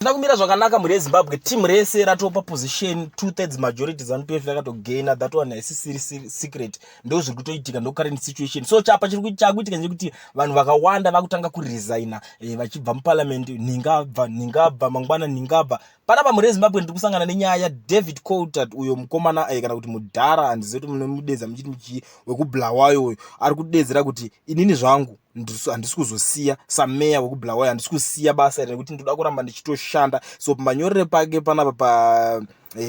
Ndakumira zvakanaka muri Zimbabwe team rese ratopa position 2/3 majority ZANU-PF yakatogaina. That one is secret. Ndo zviri kutoitika ndo current situation. So chapa chiri chakuitika ndekuti vanhu vakawanda vakutanga kuresigna vachibva muparliament ningabva mangwana ningabva. Panapa muri Zimbabwe ndiri kusangana nenyaya David Coltart uyo mukomana kana kuti mudhara handizetu munomudedza muchiti wekubulawayo uyo ari kudedzera kuti inini zvangu handisi kuzosiya sameya wekubulawayo, handisi kusiya basa nekuti ndoda kuramba ndichitoshanda. So manyorere pake panapa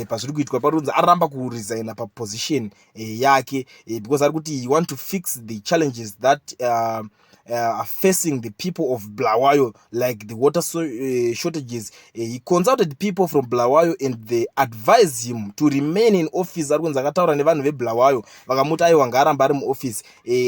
pazviri kuitwa paronza aramba kuresigna paposition yake because ari kuti he want to fix the challenges that are facing the people of Bulawayo, like the water shortages. He consulted people from Bulawayo and they advised him to remain in office. Ari kunza akataura nevanhu veBulawayo vakamuti aiwa ngaaramba ari muoffice.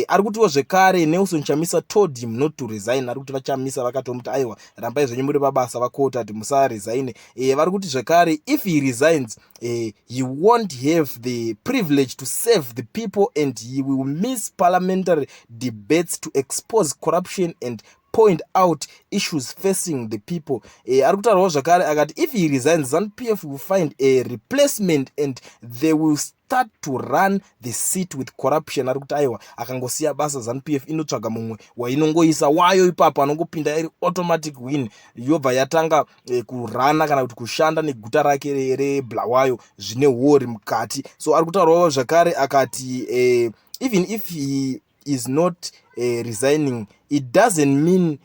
Ari kutiwo zvekare Nelson Chamisa told him not to resign. Ari kuti vaChamisa vakatomuti aiwa rambai zvenyu muri pabasa vaColtart musaresign. Vari kuti zvekare if he resigns he won't have the privilege to serve the people and he will miss parliamentary debates to expose corruption and point out issues facing the people. Ari kutaurawo zvakare akati if he resigns ZANU-PF will find a replacement and they will start to run the seat with corruption. Ari kuti aiwa akangosiya basa ZANU-PF inotsvaga mumwe wainongoisa wayo ipapo anongopinda iri automatic win yobva yatanga kurana kana kuti kushanda neguta rake reBulawayo zvine war mukati. So ari kutaurawo zvakare akati even if he is not resigning, it doesn't mean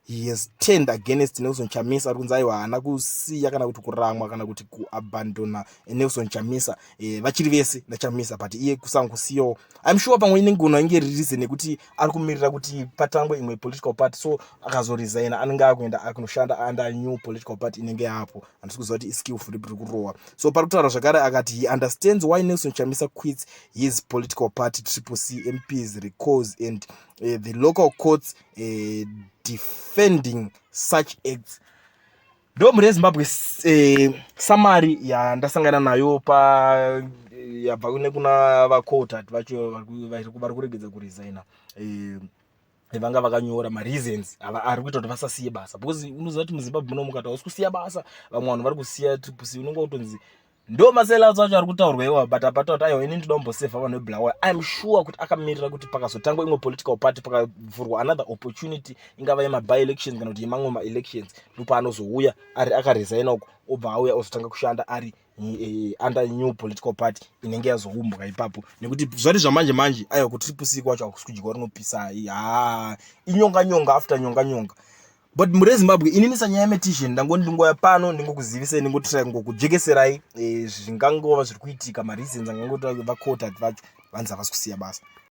he has turned against Nelson Chamisa. Ari kunzi aiwa haana kusiya kana kuti kuramwa kana kuti kuabandona Nelson Chamisa vachiri vese naChamisa, but iye kusangusiyawo. I'm sure pamwe inenge inge reason yekuti ari kumirira kuti patangwe imwe political party, so akazoresigna anenge akuenda akunoshanda under new political party inenge yapo. Handisi kuziva kuti skillful iri kurowa. So pari kutaura zvakare akati he understands why Nelson Chamisa quits his political party. CCC MPs recalls and the local courts defending such acts. Ndo muri Zimbabwe summary yandasangana nayo yabva kuna vaColtart vacho vari kuregedza kuresigna. Vanga vakanyora mareasons ari kuita kuti vasasiye basa, because unoziva kuti muZimbabwe muno mukati hausi kusiya basa vamwe vanhu vari kusiya CCC unenge utonzi ndo maselazo acho ari kutaurwa iwa, but apata kuti aiwa ini ndoda kumbosevha vanhu veBulawayo. I'm sure kuti akamirira kuti pakazotangwa imwe political party pakavhurwa another opportunity ingava yema-by elections kana kuti yemamwe ma-elections ndopaanozouya ari akaresigna uko obva auya ozotanga kushanda ari under new political party inenge yazoumbwa ipapo, nekuti zvati zvamanje manje aiwa kuti CCC kwacho hakusi kudyiwa rinopisa inyonga after nyonga. But muri Zimbabwe inini sanyaya yemetizhen ndingoya pano ndingokuzivisai ndingotirai ngokujekeserai zvingangova zviri kuitika mareasons angangoti vaColtart vacho vanzi havasi kusiya basa.